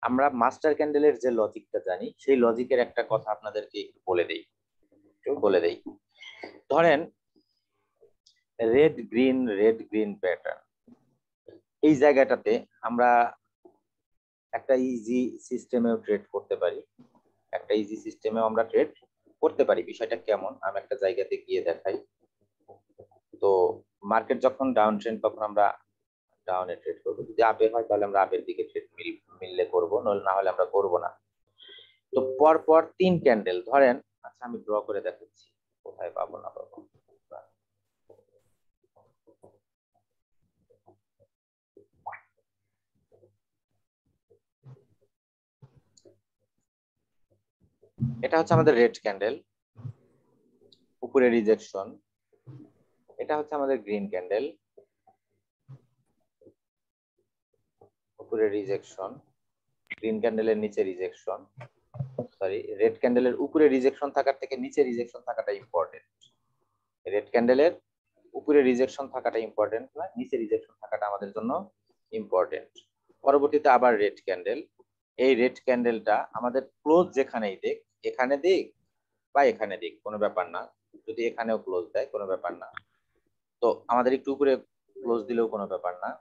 আমরা মাস্টার ক্যান্ডেলের যে লজিকটা জানি সেই লজিকের একটা কথা আপনাদেরকে একটু বলে দেই। ধরেন রেড গ্রিন প্যাটার্ন, এই জায়গাটাতে আমরা একটা ইজি সিস্টেমেও ট্রেড করতে পারি, বিষয়টা কেমন আমি একটা জায়গাতে গিয়ে দেখাই। তো মার্কেট যখন ডাউন ট্রেন্ড তখন আমরা ডাউনে ট্রেড করবো, যদি আপে হয় তাহলে আমরা আপের দিকে ট্রেড মিললে করবো, না হলে আমরা করবো না। তো পর পর 3 ক্যান্ডেল ধরেন, আচ্ছা আমি ড্র করে দেখাচ্ছি কোথায় পাবো না পাবো। এটা হচ্ছে আমাদের রেড ক্যান্ডেল, উপরে রিজেকশন। এটা হচ্ছে আমাদের গ্রিন ক্যান্ডেল, উপরে রিজেকশন। গ্রিন ক্যান্ডেলের নিচে রিজেকশন, সরি রেড ক্যান্ডেলের উপরে রিজেকশন থাকার থেকে নিচে রিজেকশন থাকাটা ইম্পর্টেন্ট। রেড ক্যান্ডেলের উপরে রিজেকশন থাকাটা ইম্পর্টেন্ট না, নিচে রিজেকশন থাকাটা আমাদের জন্য ইম্পর্টেন্ট। পরবর্তীতে আবার রেড ক্যান্ডেল, এই রেড ক্যান্ডেলটা আমাদের ক্লোজ যেখানেই দেখ, এখানে দিক বা এখানে দিক কোনো ব্যাপার না, যদি এখানেও ক্লোজ দেয় কোনো ব্যাপার না, তো আমাদের একটু উপরে ক্লোজ দিলেও কোনো ব্যাপার না।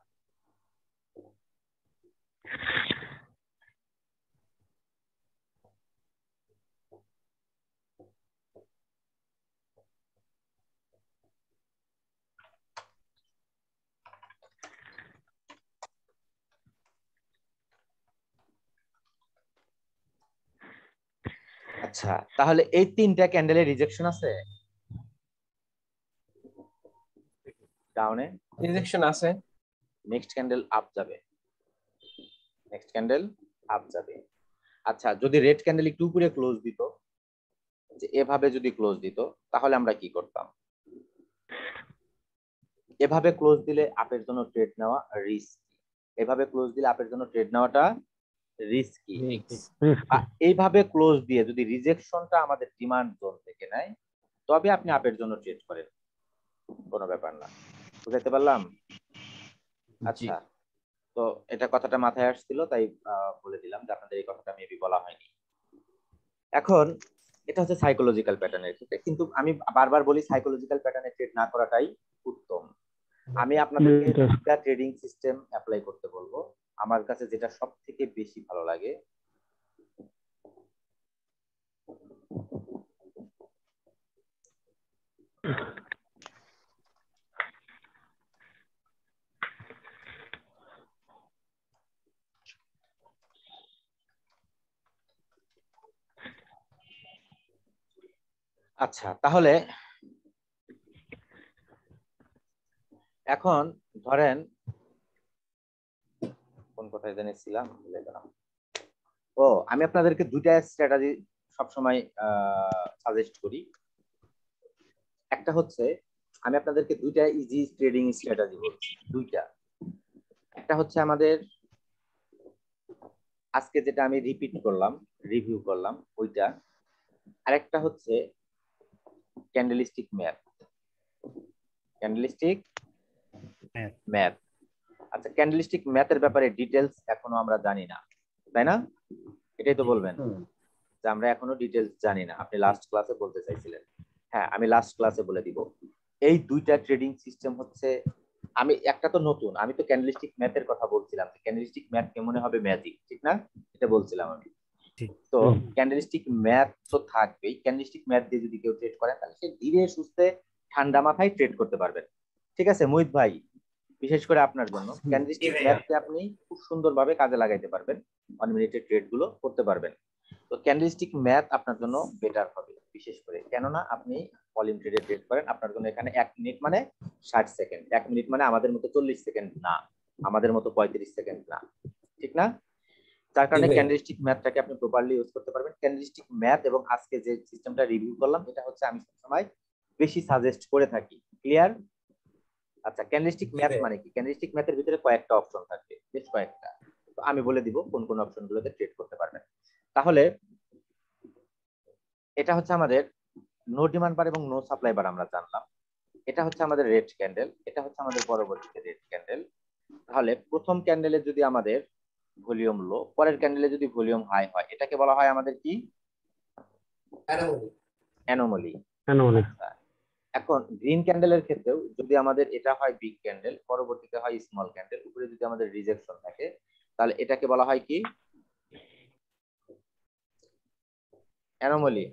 আচ্ছা তাহলে এই 3টা ক্যান্ডেলের রিজেকশন আছে ডাউনে, রিজেকশন আছে। নেক্সট ক্যান্ডেল আপ যাবে, নেক্সট ক্যান্ডেল আপ যাবে। আচ্ছা যদি রেড ক্যান্ডেল একটু উপরে ক্লোজ দিত, যে এভাবে যদি ক্লোজ দিত তাহলে আমরা কি করতাম? এভাবে ক্লোজ দিলে আপের জন্য ট্রেড নেওয়া রিস্ক, এভাবে ক্লোজ দিলে আপের জন্য ট্রেড নেওয়াটা রিস্কি। এইভাবে ক্লোজ দিয়ে যদি রিজেকশনটা আমাদের ডিমান্ড জোন থেকে নেয় তবে আপনি আপের জন্য ট্রেড করেন, কোনো ব্যাপার না। বুঝাইতে পারলাম? আচ্ছা, তো এটা কথাটা মাথায় আসছিল তাই বলে দিলাম যে আপনাদের এই কথাটা মেবি বলা হয়নি। এখন এটা হচ্ছে সাইকোলজিক্যাল প্যাটার্নের ক্ষেত্রে, কিন্তু আমি বারবার বলি সাইকোলজিক্যাল প্যাটার্নে ট্রেড না করাটাই উত্তম। আমি আপনাদেরকে দুটা ট্রেডিং সিস্টেম অ্যাপ্লাই করতে বলবো, আমার কাছে যেটা সব থেকে বেশি ভালো লাগে। আচ্ছা তাহলে এখন ধরেন কোন কথায় জেনেছিলাম, ভুলে গেলাম। ও, আমি আপনাদেরকে দুইটা স্ট্র্যাটেজি সবসময় সাজেস্ট করি। একটা হচ্ছে আমি আপনাদেরকে দুইটা ইজি ট্রেডিং স্ট্র্যাটেজি বলছি, দুইটা। একটা হচ্ছে আমাদের আজকে যেটা আমি রিপিট করলাম, রিভিউ করলাম ওইটা। আরেকটা হচ্ছে ক্যান্ডেলস্টিক ম্যাথ, ক্যান্ডেলস্টিক ম্যাথ। আচ্ছা ক্যান্ডেলস্টিক ম্যাথের ব্যাপারে ডিটেলস এখনো আমরা জানি না, তাই না? এটাই তো বলবেন যে আমরা এখনো ডিটেলস জানি না, আপনি লাস্ট ক্লাসে বলতে চাইছিলেন। হ্যাঁ আমি লাস্ট ক্লাসে বলে দিব। এই দুইটা ট্রেডিং সিস্টেম হচ্ছে, আমি একটা তো নতুন, আমি তো ক্যান্ডেলস্টিক ম্যাথের কথা বলছিলাম, ক্যান্ডেলস্টিক ম্যাথ কেমন হবে ম্যাজিক, ঠিক না? এটা বলছিলাম আমি। তো ক্যান্ডেলস্টিক ম্যাথ তো থাকবেই, ক্যান্ডেলস্টিক ম্যাথ দিয়ে যদি কেউ ট্রেড করে তাহলে সে ধীরে সুস্থে ঠান্ডা মাথায় ট্রেড করতে পারবেন। ঠিক আছে মোহিত ভাই, বিশেষ করে আপনার জন্য ক্যান্ডেলস্টিক ম্যাথকে আপনি খুব সুন্দরভাবে কাজে লাগাইতে পারবেন, 1 মিনিটের ট্রেড গুলো করতে পারবেন। তো ক্যান্ডেলস্টিক ম্যাথ আপনার জন্য বেটার হবে, বিশেষ করে কেননা আপনি ভলিউম ট্রেডে ট্রেড করেন, আপনার জন্য এখানে 1 মিনিট মানে 60 সেকেন্ড, 1 মিনিট মানে আমাদের মতো 40 সেকেন্ড না, আমাদের মতো 35 সেকেন্ড না, ঠিক না? যার কারণে ক্যান্ডেলস্টিক ম্যাথটাকে আপনি প্রপারলি ইউজ করতে পারবেন। ক্যান্ডেলস্টিক ম্যাথ এবং আজকে যে সিস্টেমটা রিভিউ করলাম এটা হচ্ছে আমি সবসময় বেশি সাজেস্ট করে থাকি। ক্লিয়ার? আচ্ছা ক্যান্ডেলস্টিক ম্যাথ মানে কি? ক্যান্ডেলস্টিক ম্যাথের ভিতরে কয়েকটা অপশন থাকবে, বেশ কয়েকটা, তো আমি বলে দিব কোন কোন অপশনগুলোতে ট্রেড করতে পারবেন। তাহলে এটা হচ্ছে আমাদের নো ডিমান্ড বার এবং নো সাপ্লাই বার আমরা জানলাম। এটা হচ্ছে আমাদের রেড ক্যান্ডেল, এটা হচ্ছে আমাদের পরবর্তীতে রেড ক্যান্ডেল। তাহলে প্রথম ক্যান্ডেলে যদি আমাদের ভলিউম লো, পরের ক্যান্ডেলে যদি ভলিউম হাই হয়, এটাকে বলা হয় আমাদের কি? অ্যানোমালি। এখন গ্রিন ক্যান্ডেলের ক্ষেত্রেও যদি আমাদের এটা হয় বিগ ক্যান্ডেল, পরবর্তীতে হয় স্মল ক্যান্ডেল, উপরে যদি আমাদের রিজেকশন থাকে, তাহলে এটাকে বলা হয় কি? অ্যানোমালি।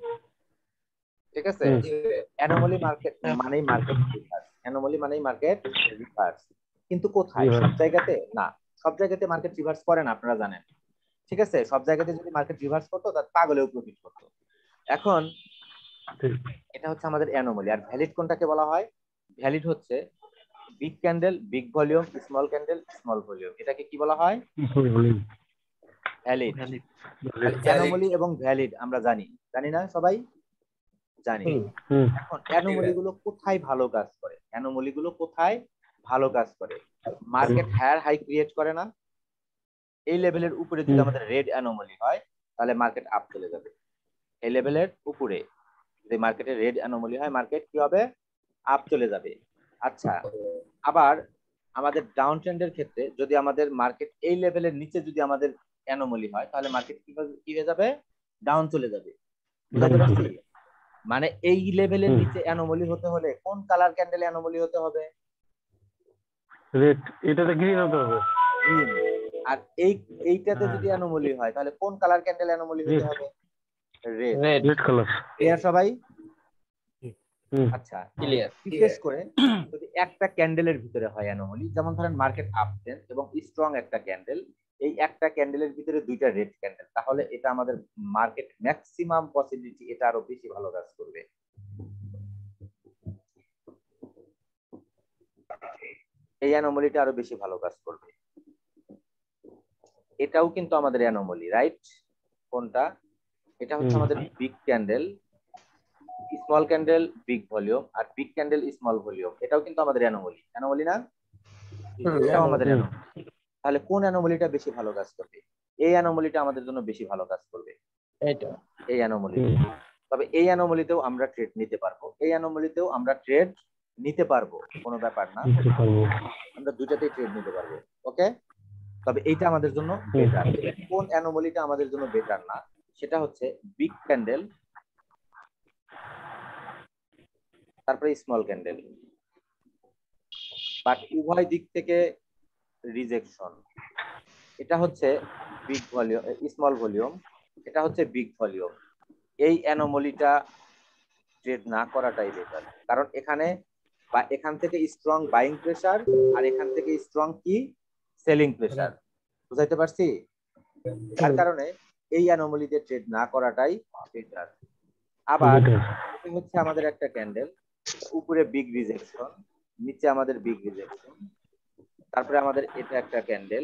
ঠিক আছে? অ্যানোমালি মার্কেট মানেই মার্কেট রিভার্স, অ্যানোমালি মানেই মার্কেট রিভার্স। কিন্তু কোথায়? সব জায়গাতে না, সব জায়গাতে মার্কেট রিভার্স করে না, আপনারা জানেন। ঠিক আছে? সব জায়গাতে যদি মার্কেট রিভার্স করতো তাহলে পাগলেও প্রফিট করতো। এখন এটা হচ্ছে আমাদের অ্যানোমালি। আর ভ্যালিড কোনটাকে বলা হয়? ভ্যালিড হচ্ছে big candle, big volume, small candle, small volume. এটাকে কি বলা হয়? ভ্যালিড। অ্যানোমালি এবং ভ্যালিড আমরা জানি, জানি না সবাই? জানি। এখন অ্যানোমালি গুলো কোথায় ভালো কাজ করে? অ্যানোমালি গুলো কোথায় ভালো কাজ করে? মার্কেট হায়ার হাই ক্রিয়েট করে না? এই লেভেলের উপরে যদি আমাদের রেড অ্যানোমালি হয়, তাহলে মার্কেট আপ চলে যাবে। এই লেভেলের উপরে যদি মার্কেটে রেড অ্যানোমালি হয়, মার্কেট কি হবে? আপ চলে যাবে। আচ্ছা, আবার আমাদের ডাউন ট্রেন্ডের ক্ষেত্রে যদি আমাদের মার্কেট এই লেভেলের নিচে যদি আমাদের অ্যানোমালি হয়, তাহলে মার্কেট কি হয়ে যাবে? ডাউন চলে যাবে। বুঝতে পারছি? মানে এই লেভেলের নিচে অ্যানোমালি হতে হলে কোন কালার ক্যান্ডেল অ্যানোমালি হতে হবে? রেড। এটাতে গ্রিন হতে হবে। গ্রিন। আর এইটাতে যদি অ্যানোমালি হয়, তাহলে কোন কালার ক্যান্ডেল অ্যানোমালি হতে হবে? রেড। Red colour. ক্লিয়ার সবাই? আচ্ছা, ক্লিয়ার। বিশেষ করে যদি একটা ক্যান্ডেলের ভিতরে হয় অ্যানোমালি, যেমন ধরেন মার্কেট আপ ট্রেন্ড এবং স্ট্রং একটা ক্যান্ডেল, এই একটা ক্যান্ডেলের ভিতরে দুইটা রেড ক্যান্ডেল, তাহলে এটা আমাদের মার্কেট ম্যাক্সিমাম পসিবিলিটি এটা আরো বেশি ভালো কাজ করবে। এই অ্যানোমালিটা আরো বেশি ভালো কাজ করবে। এটাও কিন্তু আমাদের অ্যানোমালি, রাইট? কোনটা? এটা হচ্ছে আমাদের big candle, small candle, big volume, আর বিগ ক্যান্ডেল, স্মল ভলিউম। এটাও কিন্তু আমাদের অ্যানোমালি, অ্যানোমালি না? এটাও আমাদের অ্যানোমালি। তাহলে কোন অ্যানোমালিটা বেশি ভালো কাজ করবে? এই অ্যানোমালিটা আমাদের জন্য বেশি ভালো কাজ করবে, এটা এই অ্যানোমালি। তবে এই অ্যানোমালিতেও আমরা ট্রেড নিতে পারবো, এই অ্যানোমালিতেও আমরা ট্রেড নিতে পারবো, কোনো ব্যাপার না, আমরা দুটাতেই ট্রেড নিতে পারবো। ওকে, তবে এইটা আমাদের জন্য বেটার। কোন অ্যানোমালিটা আমাদের জন্য বেটার না? সেটা হচ্ছে বিগ ক্যান্ডেল, তারপরে স্মল ক্যান্ডেল, বাট উভয় দিক থেকে রিজেকশন। এটা হচ্ছে বিগ ভলিউম, স্মল ভলিউম, এটা হচ্ছে বিগ ভলিউম। এই অ্যানোমালিটা ট্রেড না করাটাই বেটার, কারণ এখানে বা এখান থেকে স্ট্রং বাইং প্রেসার, আর এখান থেকে স্ট্রং কি সেলিং প্রেসার। বুঝাইতে পারছি? তার কারণে এই অ্যানোমালিতে ট্রেড না করাটাই বেটার। আবার হচ্ছে আমাদের একটা ক্যান্ডেল, উপরে বিগ রিজেকশন, নিচে আমাদের বিগ রিজেকশন, তারপরে আমাদের এটা একটা ক্যান্ডেল,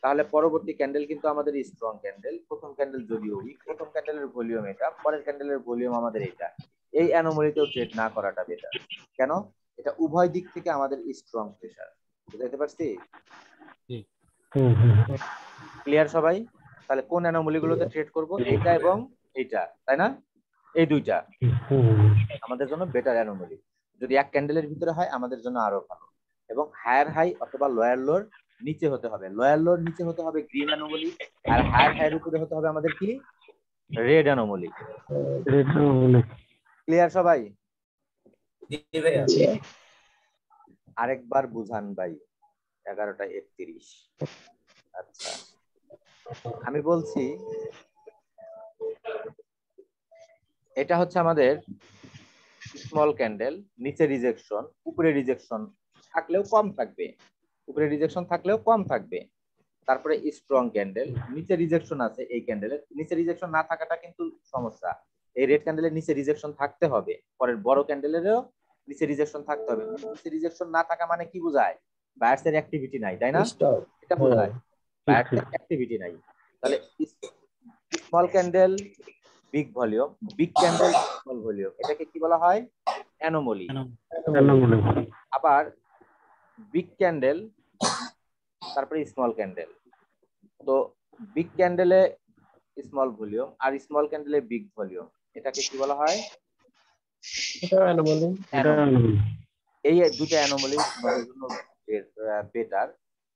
তাহলে পরবর্তী ক্যান্ডেল কিন্তু আমাদের স্ট্রং ক্যান্ডেল। প্রথম ক্যান্ডেল যদিও উইক, প্রথম ক্যান্ডেলের ভলিউম এটা, পরের ক্যান্ডেলের ভলিউম আমাদের এটা। এই অ্যানোমালিতেও ট্রেড না করাটা বেটার। কেন? এটা উভয় দিক থেকে আমাদের স্ট্রং প্রেসার। বুঝতে পারছি? ক্লিয়ার সবাই? তাহলে কোন অ্যানোমালি গুলোতে ট্রেড করব? এইটা এবং এইটা, তাই না? এই দুইটা আমাদের জন্য বেটার অ্যানোমালি। যদি এক ক্যান্ডেলের ভিতরে হয় আমাদের জন্য আরো ভালো। এবং হায়ার হাই অথবা লোয়ার লোর নিচে হতে হবে, লোয়ার লোর নিচে হতে হবে গ্রিন অ্যানোমালি, আর হায়ার হাইয়ের উপরে হতে হবে আমাদের কি? Red anomaly. ক্লিয়ার সবাই? আরেকবার বুঝান ভাই, 11:31। আচ্ছা, আমি বলছি এটা হচ্ছে আমাদের স্মল ক্যান্ডেল, নিচে রিজেকশন, উপরে রিজেকশন থাকলেও কম থাকবে, উপরে রিজেকশন থাকলেও কম থাকবে। তারপরে স্ট্রং ক্যান্ডেল, নিচে রিজেকশন আছে, এই ক্যান্ডেলের নিচে রিজেকশন না থাকাটা কিন্তু সমস্যা। এই রেড ক্যান্ডেলের নিচে রিজেকশন থাকতে হবে, পরের বড় ক্যান্ডেলেরও নিচে রিজেকশন থাকতে হবে। নিচে রিজেকশন না থাকা মানে কি বোঝায়? বায়ার্সের অ্যাক্টিভিটি নাই, তাই না? এটা বোঝায় বায়ার্সের অ্যাক্টিভিটি নাই। তাহলে small candle big volume, big candle small volume, এটাকে কি বলা হয়? অ্যানোমালি। আবার বিগ ক্যান্ডেল তারপরে স্মল ক্যান্ডেল, তো বিগ ক্যান্ডেলে স্মল ভলিউম আর স্মল ক্যান্ডেলে বিগ ভলিউম, এটাকে কি বলা হয়? এই দুটো অ্যানোমালি আমাদের জন্য বেটার।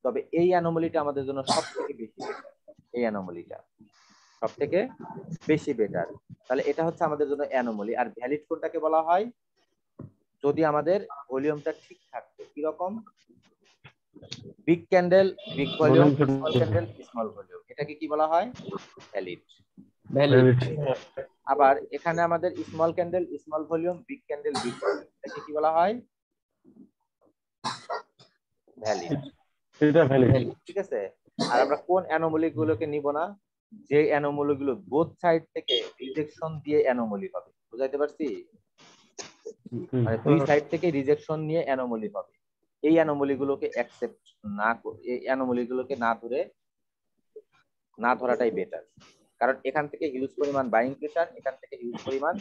তবে এই অ্যানোমালিটা আমাদের জন্য সব থেকে বেশি বেটার। এই অ্যানোমালিটা সব থেকে বেশি বেটার। তাহলে এটা হচ্ছে আমাদের জন্য অ্যানোমালি। আর ভ্যালিড কোনটাকে বলা হয়? যদি আমাদের ভলিউমটা ঠিক থাকতো। কিরকম? Big candle big volume, small candle small volume, এটাকে কি বলা হয়? ভ্যালিড। ভ্যালিড। আবার এখানে আমাদের small candle small volume, big candle big volume, এটাকে কি বলা হয়? ভ্যালিড। এটা ভ্যালিড। ঠিক আছে। আর আমরা কোন অ্যানোমালি গুলোকে নিব না? যে অ্যানোমালি গুলো বোথ সাইড থেকে রিজেকশন দিয়ে অ্যানোমালি হবে। বুঝাইতে পারছি? মানে দুই সাইড থেকে রিজেকশন নিয়ে অ্যানোমালি হবে। এই অ্যানোমালি গুলোকে অ্যাকসেপ্ট না করে, এই অ্যানোমালি গুলোকে না ধরাটাই বেটার। কারণ এখান থেকে হিউজ পরিমাণ বাইং প্রেসার, এখান থেকে হিউজ পরিমাণ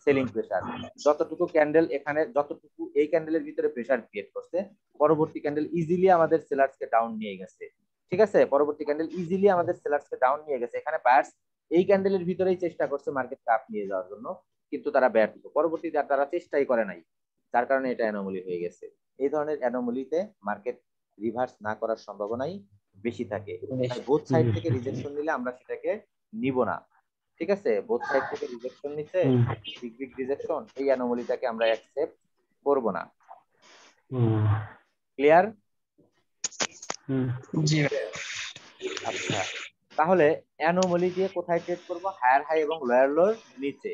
সেলিং প্রেসার। যতটুকু ক্যান্ডেল এখানে, যতটুকু এই ক্যান্ডেলের ভিতরে প্রেসার ক্রিয়েট করছে, পরবর্তী ক্যান্ডেল ইজিলি আমাদের সেলার্সকে ডাউন নিয়ে গেছে। ঠিক আছে, পরবর্তী ক্যান্ডেল ইজিলি আমাদের সেলার্সকে ডাউন নিয়ে গেছে। এখানে বায়ার্স এই ক্যান্ডেলের ভিতরেই চেষ্টা করছে মার্কেটকে আপ নিয়ে যাওয়ার জন্য, কিন্তু তারা ব্যর্থ। পরবর্তীতে তারা চেষ্টাই করে নাই, যার কারণে এটা অ্যানোমালি হয়ে গেছে। এই ধরনের অ্যানোমালিতে মার্কেট রিভার্স না করার সম্ভাবনাই বেশি থাকে। তাই বোথ সাইড থেকে রিজেকশন নিলে আমরা সেটাকে নিব না। ঠিক আছে, বোথ সাইড থেকে রিজেকশন নিচ্ছে, বিগ বিগ রিজেকশন, এই অ্যানোমালিটাকে আমরা অ্যাকসেপ্ট করব না। ক্লিয়ার? জি। আচ্ছা, তাহলে অ্যানোমালি দিয়ে কোথায় ট্রেড করব? হায়ার হাই এবং লোয়ার লোর নিচে।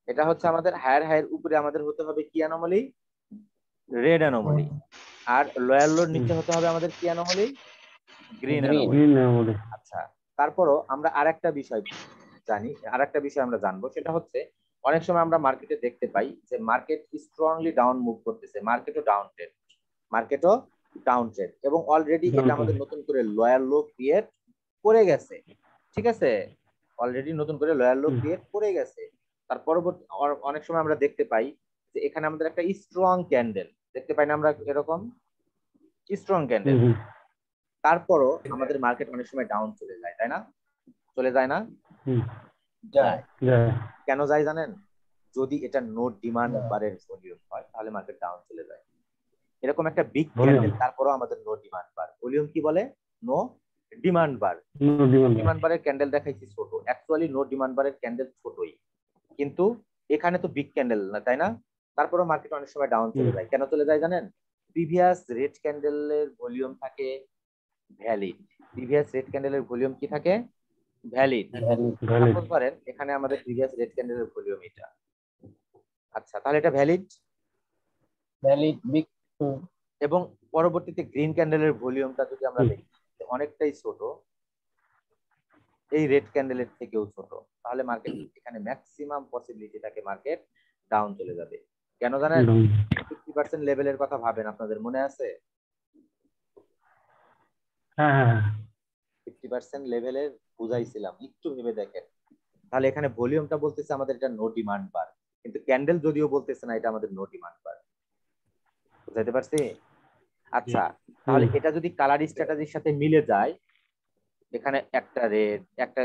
এটা হচ্ছে আমাদের হায়ার হাইয়ের উপরে আমাদের হতে হবে কি অ্যানোমালি? Red anomaly. আর লোয়ার লোর নিচে হতে হবে আমাদের কি অ্যানোমালি? Green anomaly. আচ্ছা, তারপরও আমরা আরেকটা বিষয় জানি, আরেকটা বিষয় আমরা জানবো, সেটা হচ্ছে অনেক সময় আমরা মার্কেটে দেখতে পাই যে মার্কেট স্ট্রংলি ডাউন মুভ করতেছে, মার্কেটও ডাউন ট্রেড, এবং অলরেডি এটা আমাদের নতুন করে লোয়ার লো ক্রিয়েট করে গেছে। ঠিক আছে, অলরেডি নতুন করে লোয়ার লো ক্রিয়েট করে গেছে। তার পরবর্তী অনেক সময় আমরা দেখতে পাই যে এখানে আমাদের একটা স্ট্রং ক্যান্ডেল দেখতে পাই না আমরা, এরকম স্ট্রং ক্যান্ডেল। তারপরও আমাদের মার্কেট অনেক সময় ডাউন চলে যায়, তাই না? চলে যায় না? যায়। কেন যায় জানেন? যদি এটা নো ডিমান্ড বারের ভলিউম হয় তাহলে মার্কেট ডাউন চলে যায়। এরকম একটা বিগ ক্যান্ডেল, তারপরও আমাদের নো ডিমান্ড বার। ভলিউম কি বলে? নো ডিমান্ড বার। ডিমান্ড বারের ক্যান্ডেল দেখাইছি ছোট, অ্যাকচুয়ালি নো ডিমান্ড বারের ক্যান্ডেল ছোটই, কিন্তু এখানে তো বিগ ক্যান্ডেল না, তাই না? তারপরও মার্কেট অনেক সময় ডাউন চলে যায়। কেন চলে যায় জানেন? প্রিভিয়াস রেড ক্যান্ডেলের ভলিউম থাকে ভ্যালিড। প্রিভিয়াস রেড ক্যান্ডেলের ভলিউম কি থাকে? ভ্যালিড। সাপোজ ধরেন এখানে আমাদের প্রিভিয়াস রেড ক্যান্ডেলের ভলিউম এটা। আচ্ছা, তাহলে এটা ভ্যালিড বিগ। এবং পরবর্তীতে গ্রিন ক্যান্ডেলের ভলিউমটা যদি আমরা দেখি অনেকটাই ছোট, এই রেড ক্যান্ডেলের থেকেও ছোট, তাহলে মার্কেট এখানে ম্যাক্সিমাম পসিবিলিটি থাকে মার্কেট ডাউন চলে যাবে। কেন জানেন? 50% লেভেলের কথা ভাবেন, আপনাদের মনে আছে? 50% লেভেলের বুঝাইছিলাম, একটু ভেবে দেখেন। তাহলে এখানে ভলিউমটা বলতেছে আমাদের এটা নো ডিমান্ড বার, কিন্তু ক্যান্ডেল যদিও বলতেছে না এটা আমাদের নো ডিমান্ড বার। বুঝাইতে পারছি? আচ্ছা, তাহলে এটা যদি কালার স্ট্র্যাটেজির সাথে মিলে যায়, এখানে একটা রেড, একটা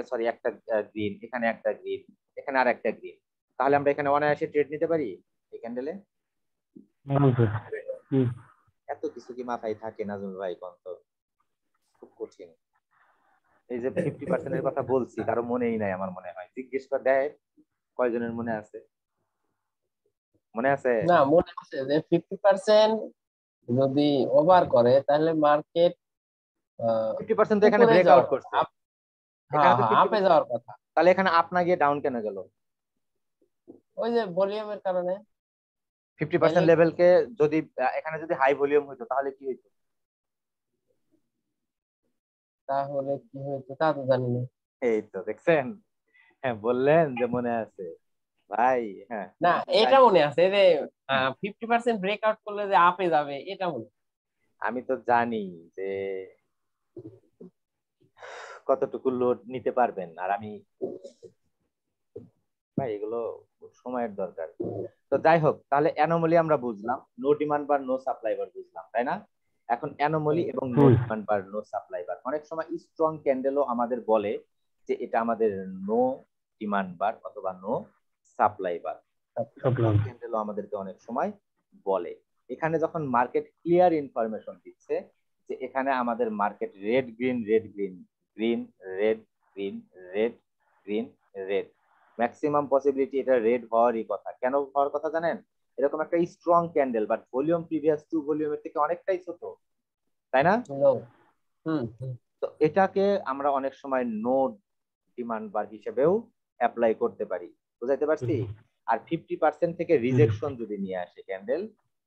গ্রিন, এখানে একটা গ্রিন, এখানে আর একটা গ্রিন, তাহলে আমরা এখানে অনায়াসে ট্রেড নিতে পারি এই ক্যান্ডেলে। এত কিছু কি মাথায় থাকে নাজমুল ভাই? কন্ত খুব কঠিন। এই যে 50% এর কথা বলছি, কারো মনেই নাই আমার মনে হয়। জিজ্ঞেস করে দেয় কয়জনের মনে আছে? মনে আছে? না, মনে আছে যে 50% যদি ওভার করে তাহলে মার্কেট 50% তো এখানে ব্রেকআউট করছে, এখানে তো আপে যাওয়ার কথা। তাহলে এখানে আপ না গিয়ে ডাউন কেন গেল? ওই যে ভলিউমের কারণে। 50% লেভেলকে যদি এখানে যদি হাই ভলিউম হইতো তাহলে কি হইতো? তাহলে কি হইতো তা তো জানি না। এই তো দেখছেন, হ্যাঁ বললেন যে মনে আছে ভাই। হ্যাঁ, না, এটা মনে আছে যে 50% ব্রেকআউট করলে যে আপে যাবে, এটা মনে। আমি তো জানি যে কতটুকু লোড নিতে পারবেন, আর আমি ভাই এগুলো সময়ের দরকার। তো যাই হোক, তাহলে অ্যানোমালি আমরা বুঝলাম, নো ডিমান্ড বার নো সাপ্লাই বার বুঝলাম, তাই না? এখন অ্যানোমালি এবং নো ডিমান্ড বার নো সাপ্লাই বার, অনেক সময় স্ট্রং ক্যান্ডেলও আমাদের বলে যে এটা আমাদের নো ডিমান্ড বার অথবা নো সাপ্লাই বার। ক্যান্ডেলও আমাদেরকে অনেক সময় বলে। এখানে যখন মার্কেট ক্লিয়ার ইনফরমেশন দিচ্ছে যে এখানে আমাদের market red green red green green red maximum possibility এটা রেড হওয়ারই কথা। কেন হওয়ার কথা জানেন? এরকম একটা strong candle but volume previous two ভলিউমের থেকে অনেকটাই ছোট, তাই না? তো এটাকে আমরা অনেক সময় নো ডিমান্ড বার হিসেবেও অ্যাপ্লাই করতে পারি, বুঝাইতে পারছি? আর 50% থেকে রিজেকশন যদি নিয়ে আসে ক্যান্ডেল,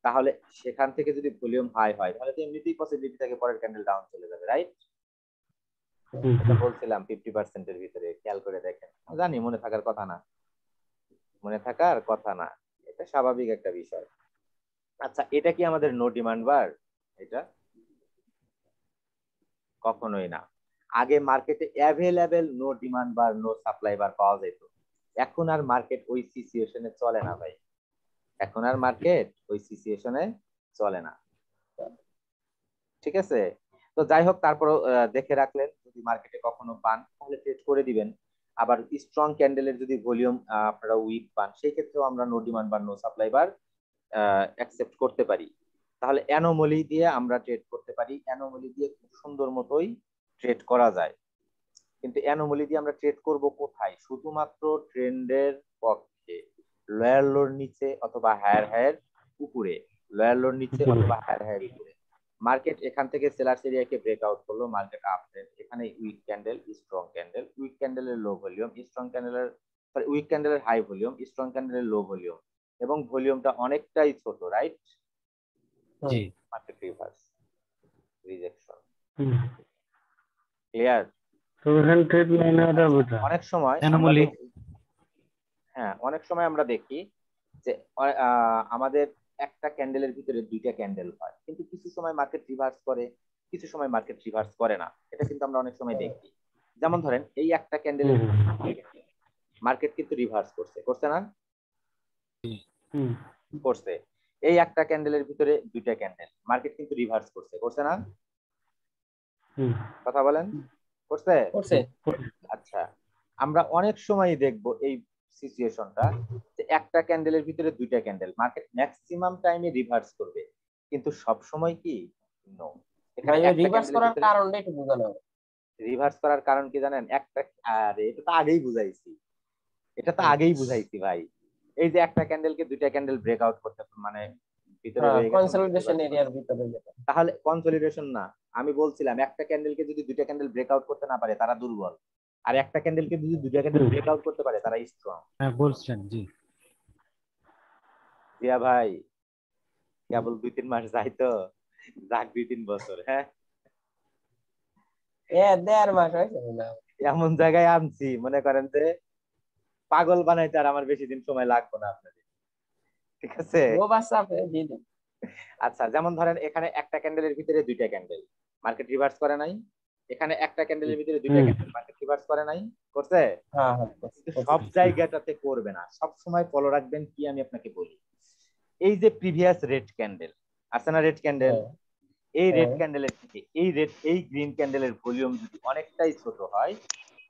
তাহলে সেখান থেকে যদি ভলিউম হাই হয় তাহলে তো এমনিতেই পসিবিলিটি থাকে পরের ক্যান্ডেল ডাউন চলে যাবে, রাইট? এটা বলছিলাম 50% এর ভিতরে, খেয়াল করে দেখেন। জানি মনে থাকার কথা না, মনে থাকার কথা না, এটা স্বাভাবিক একটা বিষয়। আচ্ছা, এটা কি আমাদের নো ডিমান্ড বার? এটা কখনোই না। আগে মার্কেটে অ্যাভেলেবেল নো ডিমান্ড বার নো সাপ্লাই বার পাওয়া যেত, এখন আর মার্কেট ওই সিচুয়েশনে চলে না ভাই, এখন আর মার্কেট ওই সিচুয়েশনে চলে না, ঠিক আছে? তো যাই হোক, তারপরও দেখে রাখলেন, যদি মার্কেটে কখনো পান তাহলে ট্রেড করে দিবেন। আবার স্ট্রং ক্যান্ডেলের যদি ভলিউম আপনারা উইক পান, সেই ক্ষেত্রেও আমরা নো ডিমান্ড বার নো সাপ্লাই বার অ্যাকসেপ্ট করতে পারি। তাহলে অ্যানোমালি দিয়ে আমরা ট্রেড করতে পারি, অ্যানোমালি দিয়ে খুব সুন্দর মতোই ট্রেড করা যায়। কিন্তু অ্যানোমালি দিয়ে আমরা ট্রেড করব কোথায়? শুধুমাত্র ট্রেন্ডের পক্ষে, লোয়ার লোর নিচে অথবা হায়ার হায়ার উপরে, লোয়ার লোর নিচে অথবা হায়ার হায়ার উপরে। মার্কেট এখান থেকে সেলার্স এরিয়াকে ব্রেকআউট করলো, মার্কেট আপ ট্রেন্ড, এখানে weak candle strong candle, weak ক্যান্ডেলের লো ভলিউম, স্ট্রং ক্যান্ডেলের উইক ক্যান্ডেলের হাই ভলিউম, স্ট্রং ক্যান্ডেলের লো ভলিউম, এবং ভলিউমটা অনেকটাই ছোট, রাইট? জি। Market reverse, rejection, clear? তো এখানে ট্রেড না নেওয়াটা বেটার। অনেক সময় অ্যানোমালি। হ্যাঁ, অনেক সময় আমরা দেখি যে আমাদের একটা ক্যান্ডেলের ভিতরে দুইটা ক্যান্ডেল হয়, কিন্তু কিছু সময় মার্কেট রিভার্স করে, কিছু সময় মার্কেট রিভার্স করে না, এটা কিন্তু আমরা অনেক সময় দেখি। যেমন ধরেন এই একটা ক্যান্ডেলের মার্কেট কিন্তু রিভার্স করছে, করছে না? করছে। এই একটা ক্যান্ডেলের ভিতরে দুইটা ক্যান্ডেল, মার্কেট কিন্তু রিভার্স করছে, করছে না? কথা বলেন, করছে? আচ্ছা, আমরা অনেক সময় দেখব এই সিচুয়েশনটা, যে একটা ক্যান্ডেলের ভিতরে দুইটা ক্যান্ডেল, মার্কেট ম্যাক্সিমাম টাইমে রিভার্স করবে, কিন্তু সব সময় কি নো। এখানে একটা রিভার্স করার কারণটা একটু বোঝানো হবে। রিভার্স করার কারণ কি জানেন? একটা, আরে এটা তো আগেই বুঝাইছি, এটা তো আগেই বুঝাইছি ভাই। এই যে একটা ক্যান্ডেলকে দুইটা ক্যান্ডেল ব্রেকআউট করতে মানে ভিতরে হয়ে গেছে, কনসলিডেশন এরিয়ার ভিতরে যেটা, তাহলে কনসলিডেশন না, আমি বলছিলাম একটা ক্যান্ডেলকে যদি দুইটা ক্যান্ডেল ব্রেকআউট করতে না পারে তারা দুর্বল, আর একটা ক্যান্ডেলকে যদি দুইটা ক্যান্ডেল ব্রেকআউট করতে পারে তারা স্ট্রং। হ্যাঁ বলছেন, জি। জিয়া ভাই, কেবল 2-3 মাস যাই তো, যাক 2-3 বছর, হ্যাঁ 1.5 মাস হয়েছে না, এমন জায়গায় আনছি মনে করেন যে পাগল বানাইতে আর আমার বেশি দিন সময় লাগবে না আপনাদের, ঠিক আছে? ও বাচ্চা আপনি দিয়ে দিন। আচ্ছা, যেমন ধরেন এখানে একটা ক্যান্ডেলের ভিতরে দুইটা ক্যান্ডেল, মার্কেট রিভার্স করে নাই? এখানে একটা ক্যান্ডেলের ভিতরে দুইটা ক্যান্ডেল, মার্কেট রিভার্স করে নাই? করছে? কিন্তু সব জায়গাটাতে করবে না, সব সময় ফলো রাখবেন কি আমি আপনাকে বলি। এই যে প্রিভিয়াস রেড ক্যান্ডেল আছে না, রেড ক্যান্ডেল, এই রেড ক্যান্ডেলের থেকে এই গ্রিন ক্যান্ডেলের ভলিউম যদি অনেকটাই ছোট হয়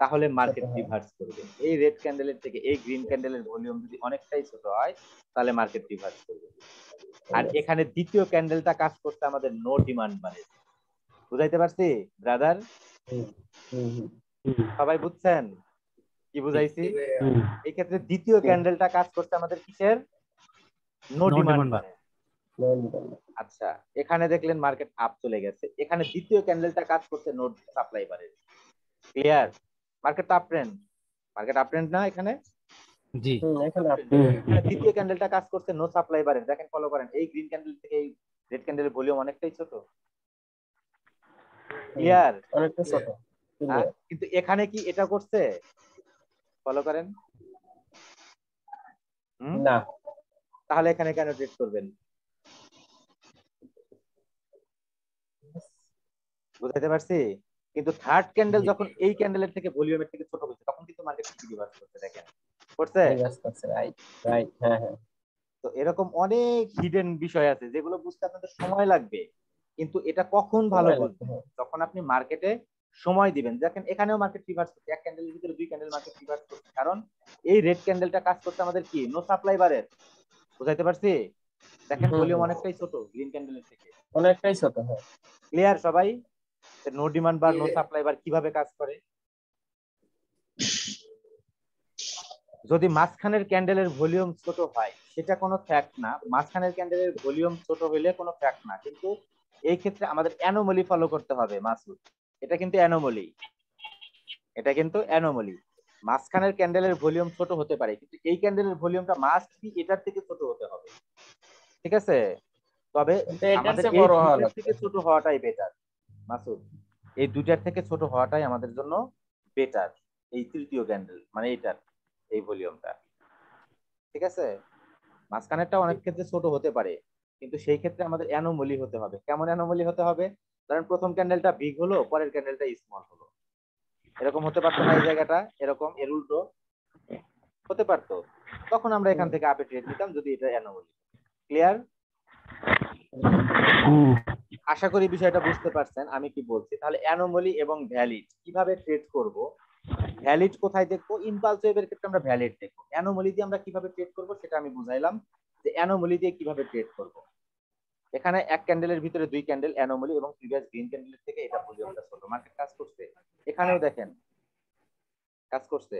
তাহলে মার্কেট রিভার্স করবে। এই রেড ক্যান্ডেলের থেকে এই গ্রিন ক্যান্ডেলের ভলিউম যদি অনেকটাই ছোট হয় তাহলে মার্কেট রিভার্স করবে। আর এখানে দ্বিতীয় ক্যান্ডেলটা কাজ করতে আমাদের নো ডিমান্ড মানে, বুঝাইতে পারছি ব্রাদার? সবাই বুঝছেন কি বুঝাইছি? এই ক্ষেত্রে দ্বিতীয় ক্যান্ডেলটা কাজ করতে আমাদের কিসের? নো ডিমান্ড মানে। আচ্ছা, এখানে দেখলেন মার্কেট আপ চলে গেছে, এখানে দ্বিতীয় ক্যান্ডেলটা কাজ করছে নো সাপ্লাই বারের, clear? Market up trend, market up trend না এখানে? জি। এখানে দ্বিতীয় ক্যান্ডেলটা কাজ করছে নো সাপ্লাই বারের, দেখেন ফলো করেন, এই গ্রিন ক্যান্ডেল থেকে এই রেড ক্যান্ডেলের ভলিউম অনেকটাই ছোট, ক্লিয়ার? অনেকটা ছোট, কিন্তু এখানে কি এটা করছে? ফলো করেন না, তাহলে এখানে কেন ট্রেড করবেন? বুঝাইতে পারছি? কিন্তু থার্ড ক্যান্ডেল যখন এই ক্যান্ডেলের থেকে ভলিউমের থেকে ছোট হচ্ছে তখন কিন্তু মার্কেট রিভার্স করতে, দেখেন করছে? রাইট রাইট, হ্যাঁ হ্যাঁ। তো এরকম অনেক হিডেন বিষয় আছে যেগুলো বুঝতে আপনাদের সময় লাগবে, কিন্তু এটা কখন ভালো বুঝবেন? যখন আপনি মার্কেটে সময় দিবেন। দেখেন এখানেও মার্কেট রিভার্স করছে, এক ক্যান্ডেলের ভিতরে দুই ক্যান্ডেল মার্কেট রিভার্স করছে, কারণ এই রেড ক্যান্ডেলটা কাজ করছে আমাদের কি নো সাপ্লাই বারের, বুঝাইতে পারছি? দেখেন ভলিউম অনেকটাই ছোট গ্রিন ক্যান্ডেলের থেকে, অনেকটাই ছোট, হ্যাঁ। ক্লিয়ার সবাই? নো ডিমান্ড বার নো সাপ্লাই বার কিভাবে কাজ করে? যদি মাঝখানের ক্যান্ডেলের ভলিউম ছোট হয় সেটা কোনো ফ্যাক্ট না, মাঝখানের ক্যান্ডেলের ভলিউম ছোট হইলে কোনো ফ্যাক্ট না, কিন্তু এই ক্ষেত্রে আমাদের অ্যানোমালি ফলো করতে হবে মাসুদ। এটা কিন্তু অ্যানোমালি, এটা কিন্তু অ্যানোমালি। মাঝখানের ক্যান্ডেলের ভলিউম ছোট হতে পারে, কিন্তু এই ক্যান্ডেলের ভলিউমটা মাস্ট বি এটার থেকে ছোট হতে হবে, ঠিক আছে? তবে এটার আমাদের চেয়ে এই বড় হওয়া দুইটার লাগবে। থেকে ছোট হওয়াটাই বেটার মাসুদ, এই দুইটার থেকে ছোট হওয়াটাই আমাদের জন্য বেটার, এই তৃতীয় ক্যান্ডেল মানে এইটার এই ভলিউমটা, ঠিক আছে? মাঝখানেরটা অনেক ক্ষেত্রে ছোট হতে পারে, কিন্তু সেই ক্ষেত্রে আমাদের অ্যানোমালি হতে হবে। কেমন অ্যানোমালি হতে হবে? ধরেন প্রথম ক্যান্ডেলটা বিগ হলো, পরের ক্যান্ডেলটা স্মল হলো, এরকম হতে পারতো না? এই জায়গাটা এরকম, এর উল্টো হতে পারতো, তখন আমরা এখান থেকে আপে ট্রেড নিতাম যদি এটা অ্যানোমালি। ক্লিয়ার? আশা করি বিষয়টা বুঝতে পারছেন আমি কি বলছি। তাহলে অ্যানোমালি এবং ভ্যালিড কিভাবে ট্রেড করব, ভ্যালিড কোথায় দেখবো? ইম্পালস ওয়েভের ক্ষেত্রে আমরা ভ্যালিড দেখবো। অ্যানোমালি দিয়ে আমরা কিভাবে ট্রেড করব সেটা আমি বুঝাইলাম, যে অ্যানোমালি দিয়ে কিভাবে ট্রেড করব। এখানে এক ক্যান্ডেলের ভিতরে দুই ক্যান্ডেল অ্যানোমালি, এবং প্রিভিয়াস গ্রিন ক্যান্ডেলের থেকে এটা ভলিউমটা ছোট, মার্কেট কাজ করছে। এখানেও দেখেন কাজ করছে,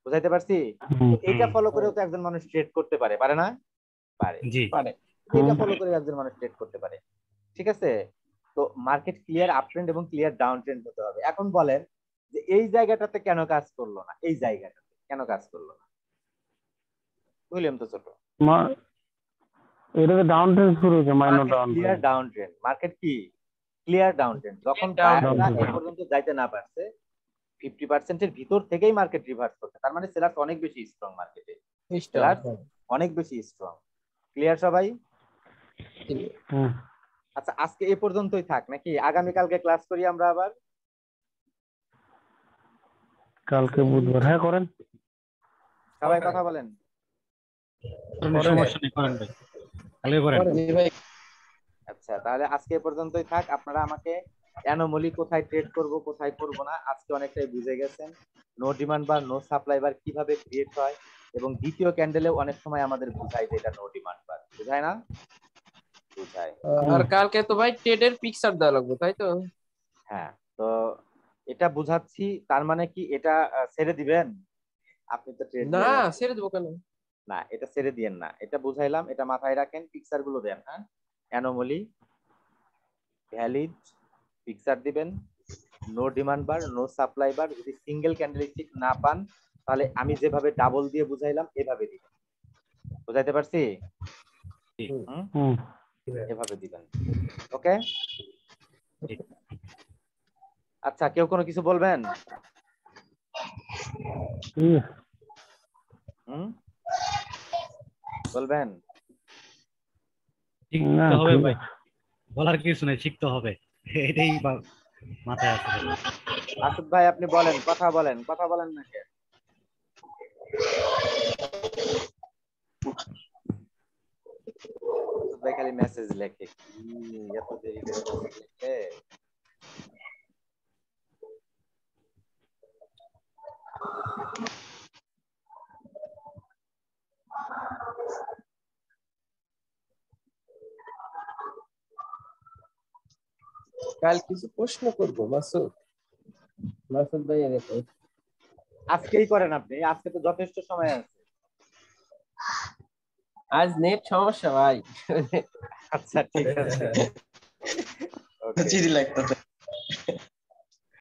বুঝাইতে পারছি? তো এটা ফলো করেও তো একজন মানুষ ট্রেড করতে পারে, পারে না? পারে, জি পারে। এটা ফলো করে একজন মানুষ ট্রেড করতে পারে, ঠিক আছে? তো মার্কেট ক্লিয়ার আপ ট্রেন্ড এবং ক্লিয়ার ডাউন ট্রেন্ড হতে হবে। এখন বলেন যে এই জায়গাটাতে কেন কাজ করলো না, এই জায়গাটাতে কেন কাজ করলো না? ভলিউম তো ছোট, এটা তো ডাউন ট্রেন্ড শুরু হয়েছে, minor down clear trend. Down trend, market কি ক্লিয়ার ডাউন ট্রেন্ড। যখন Down বায়াররা trend। এই পর্যন্ত যাইতে না পারছে, 50% এর ভিতর থেকেই মার্কেট রিভার্স করছে, তার মানে সেলার্স অনেক বেশি স্ট্রং মার্কেটে, সেলার্স অনেক বেশি স্ট্রং। ক্লিয়ার সবাই? আচ্ছা, আজকে এই পর্যন্তই থাক নাকি? আগামীকালকে ক্লাস করি আমরা আবার। কালকে বুধবার, হ্যাঁ করেন। সবাই কথা বলেন। সমস্যা নেই, করেন ভাই, তাহলে করেন। আচ্ছা, তাহলে আজকে এ পর্যন্তই থাক। আপনারা আমাকে অ্যানোমালি কোথায় ট্রেড করব কোথায় করব না আজকে অনেকটাই বুঝে গেছেন। নো ডিমান্ড বার নো সাপ্লাই বার কিভাবে ক্রিয়েট হয়, এবং দ্বিতীয় ক্যান্ডেলেও অনেক সময় আমাদের বুঝায় যে এটা নো ডিমান্ড বার, বুঝায় না? বুঝায়। আর কালকে তো ভাই ট্রেডের পিকচার দেওয়া লাগবে, তাই তো? হ্যাঁ, তো এটা বুঝাচ্ছি, তার মানে কি এটা ছেড়ে দিবেন? আপনি তো ট্রেড না, ছেড়ে দেবো কেন? না, এটা ছেড়ে দিয়েন না, এটা বুঝাইলাম, এটা মাথায় রাখেন, পিকচার গুলো দেন। হ্যাঁ, অ্যানোমালি, ভ্যালিড, পিকচার দিবেন, নো ডিমান্ড বার নো সাপ্লাই বার। যদি সিঙ্গেল ক্যান্ডেলস্টিক না পান তাহলে আমি যেভাবে ডাবল দিয়ে বুঝাইলাম এভাবে দিবেন, বুঝাইতে পারছি? এভাবে দিবেন, ওকে? আচ্ছা, কেউ কোনো কিছু বলবেন? বলবেন? শিখতে হবে ভাই, বলার কিছু নেই, শিখতে হবে, এটাই মাথায় আছে। আসিফ ভাই আপনি বলেন, কথা বলেন, কথা বলেন না কেন? আসিফ ভাই খালি মেসেজ লেখে, এত দেরি করে মেসেজ লেখে। কাল কিছু প্রশ্ন করবো মাসুদ, মাসুদ ভাই এরকম। আজকেই করেন আপনি, আজকে তো যথেষ্ট সময় আছে। আজ নেট সমস্যা ভাই। আচ্ছা ঠিক আছে, চিঠি লাগতেছে।